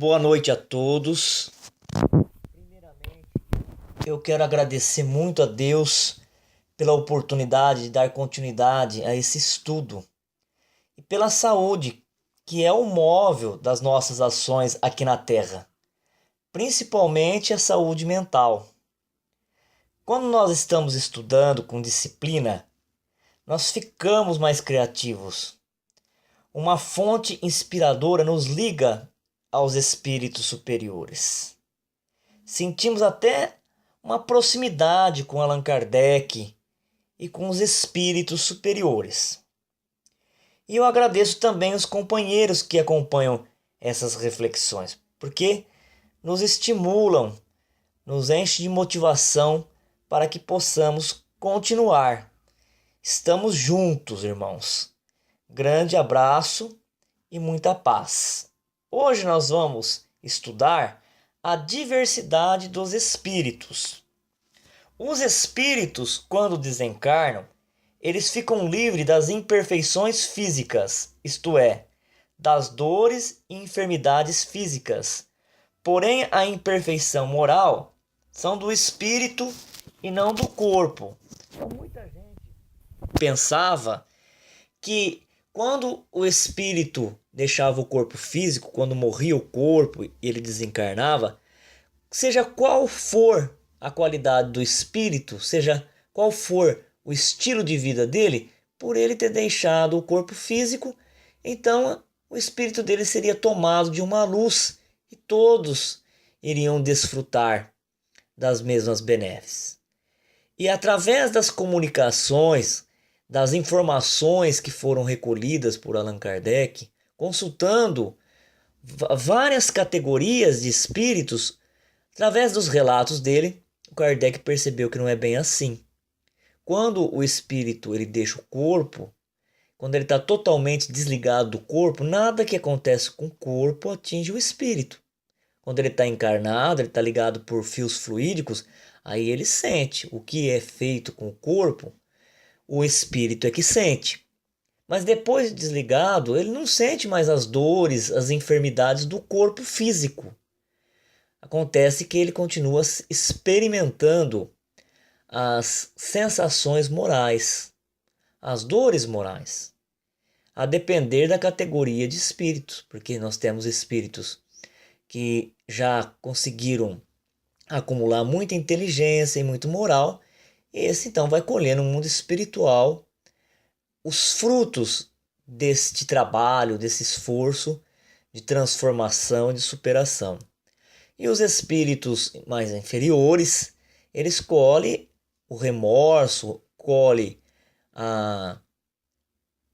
Boa noite a todos. Primeiramente, eu quero agradecer muito a Deus pela oportunidade de dar continuidade a esse estudo e pela saúde, que é o móvel das nossas ações aqui na Terra, principalmente a saúde mental. Quando nós estamos estudando com disciplina, nós ficamos mais criativos. Uma fonte inspiradora nos liga aos espíritos superiores. Sentimos até uma proximidade com Allan Kardec e com os espíritos superiores. E eu agradeço também os companheiros que acompanham essas reflexões, porque nos estimulam, nos enchem de motivação para que possamos continuar. Estamos juntos, irmãos. Grande abraço e muita paz. Hoje nós vamos estudar a diversidade dos espíritos. Os espíritos, quando desencarnam, eles ficam livres das imperfeições físicas, isto é, das dores e enfermidades físicas. Porém, a imperfeição moral são do espírito e não do corpo. Então, muita gente pensava que quando o espírito deixava o corpo físico, quando morria o corpo e ele desencarnava, seja qual for a qualidade do espírito, seja qual for o estilo de vida dele, por ele ter deixado o corpo físico, então o espírito dele seria tomado de uma luz e todos iriam desfrutar das mesmas benesses. E através das comunicações, das informações que foram recolhidas por Allan Kardec, consultando várias categorias de espíritos, através dos relatos dele, o Kardec percebeu que não é bem assim. Quando o espírito ele deixa o corpo, quando ele está totalmente desligado do corpo, nada que acontece com o corpo atinge o espírito. Quando ele está encarnado, ele está ligado por fios fluídicos, aí ele sente o que é feito com o corpo, o espírito é que sente. Mas depois de desligado, ele não sente mais as dores, as enfermidades do corpo físico. Acontece que ele continua experimentando as sensações morais, as dores morais, a depender da categoria de espíritos, porque nós temos espíritos que já conseguiram acumular muita inteligência e muito moral, e esse então vai colher no mundo espiritual os frutos deste trabalho, desse esforço de transformação e de superação. E os espíritos mais inferiores, eles colhem o remorso, colhem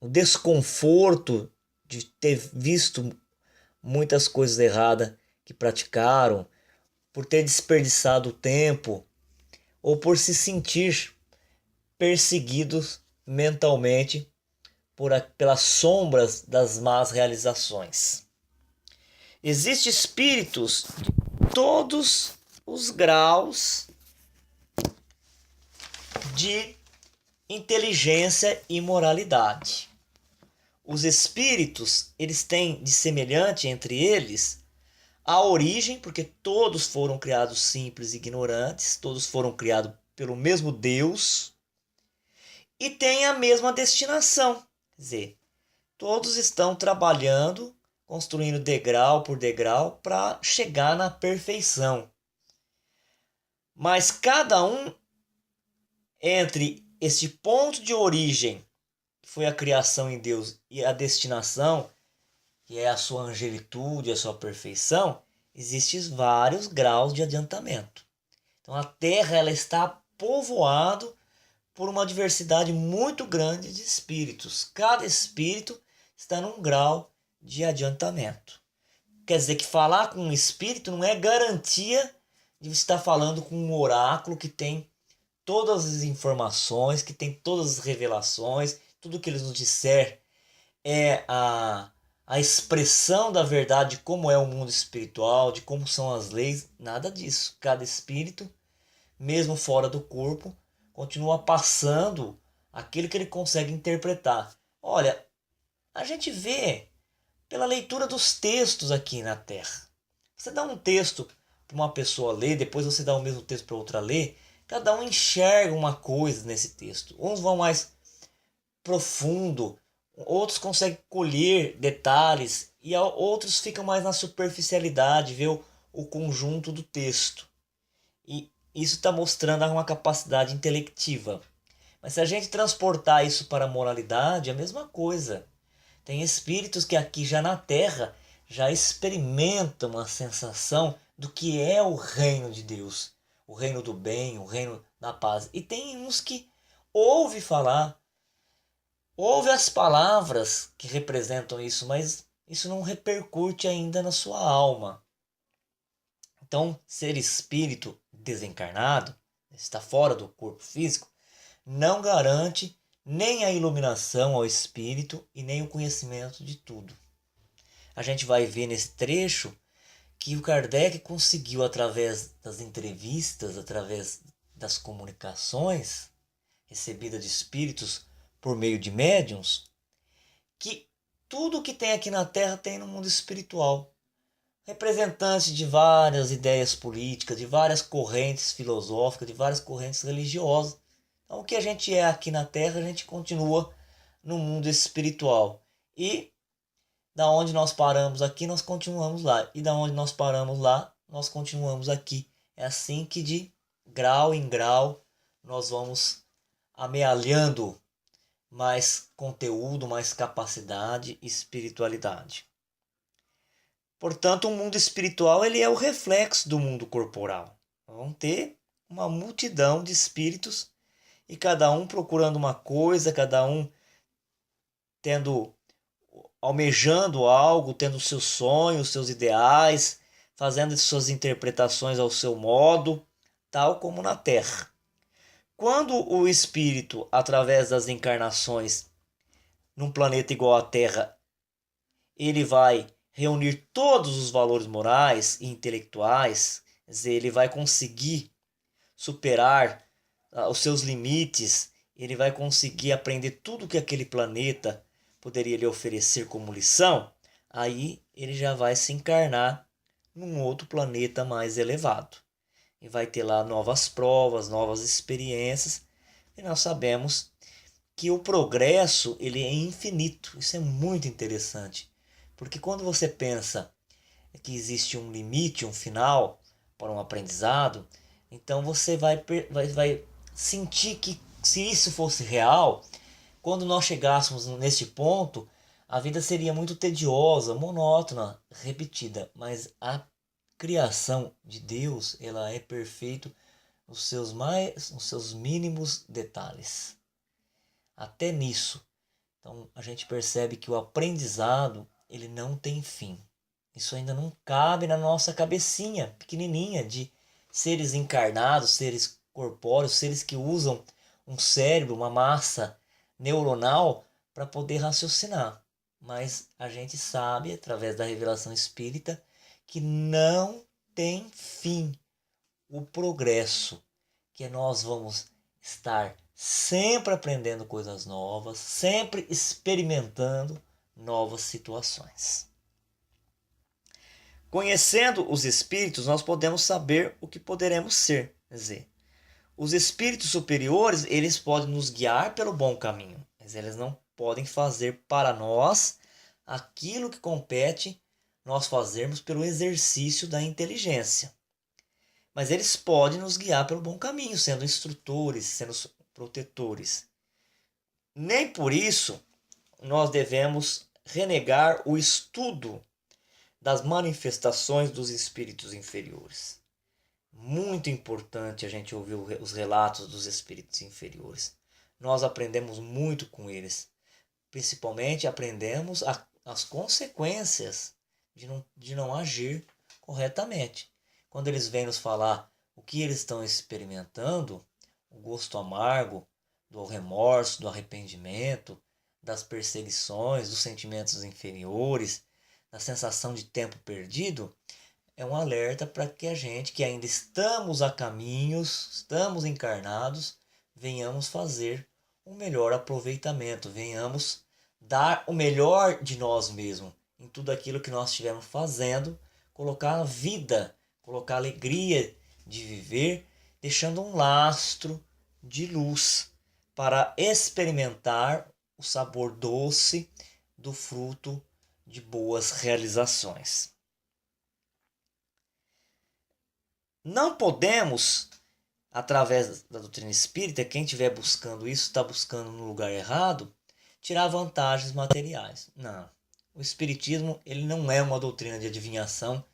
o desconforto de ter visto muitas coisas erradas que praticaram, por ter desperdiçado o tempo ou por se sentir perseguidos mentalmente pelas sombras das más realizações. Existem espíritos de todos os graus de inteligência e moralidade. Os espíritos, eles têm de semelhante entre eles a origem, porque todos foram criados simples e ignorantes, todos foram criados pelo mesmo Deus, e têm a mesma destinação. Quer dizer, todos estão trabalhando, construindo degrau por degrau para chegar na perfeição. Mas cada um, entre este ponto de origem, que foi a criação em Deus, e a destinação, que é a sua angelitude, a sua perfeição, existem vários graus de adiantamento. Então a Terra ela está povoada por uma diversidade muito grande de espíritos. Cada espírito está num grau de adiantamento. Quer dizer que falar com um espírito não é garantia de você estar falando com um oráculo que tem todas as informações, que tem todas as revelações, tudo que eles nos disser é a expressão da verdade de como é o mundo espiritual, de como são as leis, nada disso. Cada espírito, mesmo fora do corpo, continua passando aquilo que ele consegue interpretar. Olha, a gente vê pela leitura dos textos aqui na Terra. Você dá um texto para uma pessoa ler, depois você dá o mesmo texto para outra ler, cada um enxerga uma coisa nesse texto. Uns vão mais profundo, outros conseguem colher detalhes e outros ficam mais na superficialidade, ver o conjunto do texto. E isso está mostrando uma capacidade intelectiva. Mas se a gente transportar isso para a moralidade, é a mesma coisa. Tem espíritos que aqui já na Terra já experimentam a sensação do que é o reino de Deus, o reino do bem, o reino da paz. E tem uns que ouvem falar, ouve as palavras que representam isso, mas isso não repercute ainda na sua alma. Então, ser espírito desencarnado, está fora do corpo físico, não garante nem a iluminação ao espírito e nem o conhecimento de tudo. A gente vai ver nesse trecho que o Kardec conseguiu, através das entrevistas, através das comunicações recebidas de espíritos por meio de médiuns, que tudo que tem aqui na Terra tem no mundo espiritual. Representantes de várias ideias políticas, de várias correntes filosóficas, de várias correntes religiosas. Então, o que a gente é aqui na Terra, a gente continua no mundo espiritual. E da onde nós paramos aqui, nós continuamos lá. E da onde nós paramos lá, nós continuamos aqui. É assim que de grau em grau nós vamos amealhando mais conteúdo, mais capacidade e espiritualidade. Portanto, o mundo espiritual ele é o reflexo do mundo corporal. Vão ter uma multidão de espíritos e cada um procurando uma coisa, cada um tendo, almejando algo, tendo seus sonhos, seus ideais, fazendo suas interpretações ao seu modo, tal como na Terra. Quando o espírito, através das encarnações, num planeta igual à Terra, ele vai reunir todos os valores morais e intelectuais, quer dizer, ele vai conseguir superar os seus limites, ele vai conseguir aprender tudo que aquele planeta poderia lhe oferecer como lição, aí ele já vai se encarnar num outro planeta mais elevado. E vai ter lá novas provas, novas experiências, e nós sabemos que o progresso ele é infinito. Isso é muito interessante, porque quando você pensa que existe um limite, um final para um aprendizado, então você vai sentir que se isso fosse real, quando nós chegássemos neste ponto, a vida seria muito tediosa, monótona, repetida, mas a criação de Deus, ela é perfeita nos seus mínimos detalhes. Até nisso. Então a gente percebe que o aprendizado, ele não tem fim. Isso ainda não cabe na nossa cabecinha pequenininha de seres encarnados, seres corpóreos, seres que usam um cérebro, uma massa neuronal para poder raciocinar. Mas a gente sabe, através da revelação espírita, que não tem fim o progresso, que nós vamos estar sempre aprendendo coisas novas, sempre experimentando novas situações. Conhecendo os espíritos, nós podemos saber o que poderemos ser. Quer dizer, os espíritos superiores, eles podem nos guiar pelo bom caminho, mas eles não podem fazer para nós aquilo que compete nós fazermos pelo exercício da inteligência. Mas eles podem nos guiar pelo bom caminho, sendo instrutores, sendo protetores. Nem por isso nós devemos renegar o estudo das manifestações dos espíritos inferiores. Muito importante a gente ouvir os relatos dos espíritos inferiores. Nós aprendemos muito com eles. Principalmente aprendemos as consequências de não agir corretamente. Quando eles vêm nos falar o que eles estão experimentando, o gosto amargo do remorso, do arrependimento, das perseguições, dos sentimentos inferiores, da sensação de tempo perdido, é um alerta para que a gente, que ainda estamos a caminhos, estamos encarnados, venhamos fazer um melhor aproveitamento, venhamos dar o melhor de nós mesmos em tudo aquilo que nós estivermos fazendo colocar vida, colocar alegria de viver, deixando um lastro de luz para experimentar o sabor doce do fruto de boas realizações. Não podemos, através da doutrina espírita, quem estiver buscando isso está buscando no lugar errado, tirar vantagens materiais. Não. O espiritismo ele não é uma doutrina de adivinhação,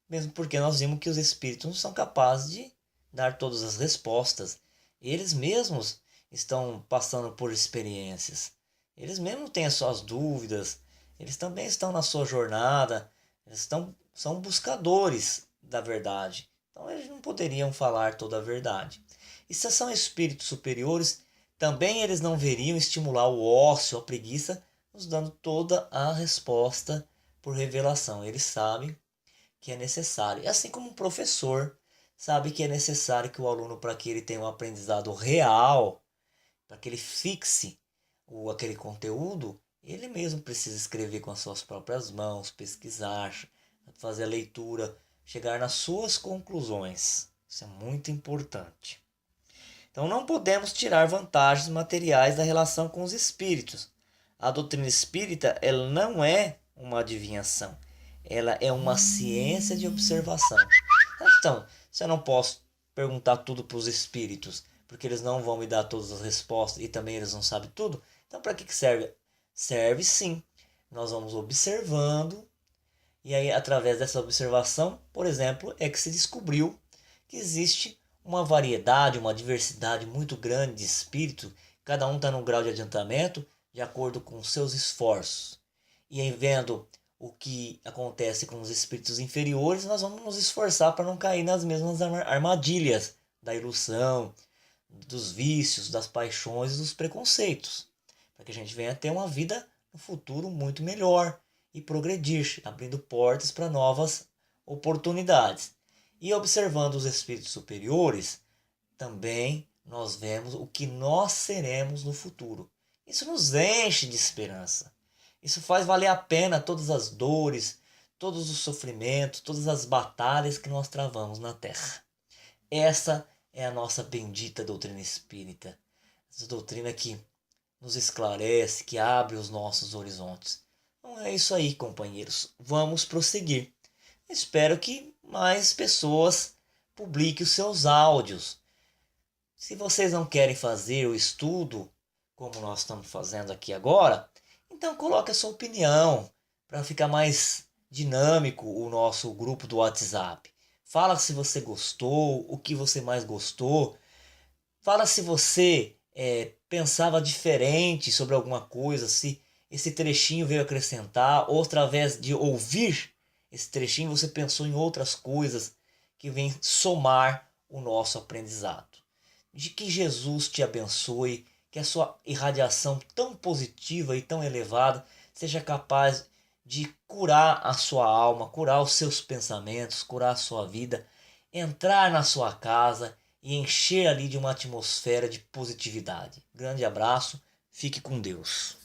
mesmo porque nós vimos que os espíritos não são capazes de dar todas as respostas. Eles mesmos estão passando por experiências. Eles mesmos têm as suas dúvidas. Eles também estão na sua jornada. Eles são buscadores da verdade. Então eles não poderiam falar toda a verdade. E se são espíritos superiores, também eles não veriam estimular o ócio, a preguiça, nos dando toda a resposta por revelação. Eles sabem que é necessário. E assim como um professor sabe que é necessário que o aluno, para que ele tenha um aprendizado real, para que ele fixe aquele conteúdo, ele mesmo precisa escrever com as suas próprias mãos, pesquisar, fazer a leitura, chegar nas suas conclusões. Isso é muito importante. Então não podemos tirar vantagens materiais da relação com os espíritos. A doutrina espírita ela não é uma adivinhação. Ela é uma ciência de observação. Então, se eu não posso perguntar tudo para os espíritos, porque eles não vão me dar todas as respostas e também eles não sabem tudo, então para que serve? Serve sim. Nós vamos observando e aí através dessa observação, por exemplo, é que se descobriu que existe uma variedade, uma diversidade muito grande de espíritos, cada um está num grau de adiantamento de acordo com seus esforços. E aí vendo o que acontece com os espíritos inferiores, nós vamos nos esforçar para não cair nas mesmas armadilhas da ilusão, dos vícios, das paixões e dos preconceitos, para que a gente venha ter uma vida no futuro muito melhor e progredir, abrindo portas para novas oportunidades. E observando os espíritos superiores, também nós vemos o que nós seremos no futuro. Isso nos enche de esperança. Isso faz valer a pena todas as dores, todos os sofrimentos, todas as batalhas que nós travamos na Terra. Essa é a nossa bendita doutrina espírita. Essa doutrina que nos esclarece, que abre os nossos horizontes. Então é isso aí, companheiros. Vamos prosseguir. Espero que mais pessoas publiquem os seus áudios. Se vocês não querem fazer o estudo, como nós estamos fazendo aqui agora, então coloque a sua opinião para ficar mais dinâmico o nosso grupo do WhatsApp. Fala se você gostou, o que você mais gostou. Fala se você pensava diferente sobre alguma coisa, se esse trechinho veio acrescentar, ou através de ouvir esse trechinho você pensou em outras coisas que vêm somar o nosso aprendizado. De que Jesus te abençoe, que a sua irradiação tão positiva e tão elevada seja capaz de curar a sua alma, curar os seus pensamentos, curar a sua vida, entrar na sua casa e encher ali de uma atmosfera de positividade. Grande abraço, fique com Deus.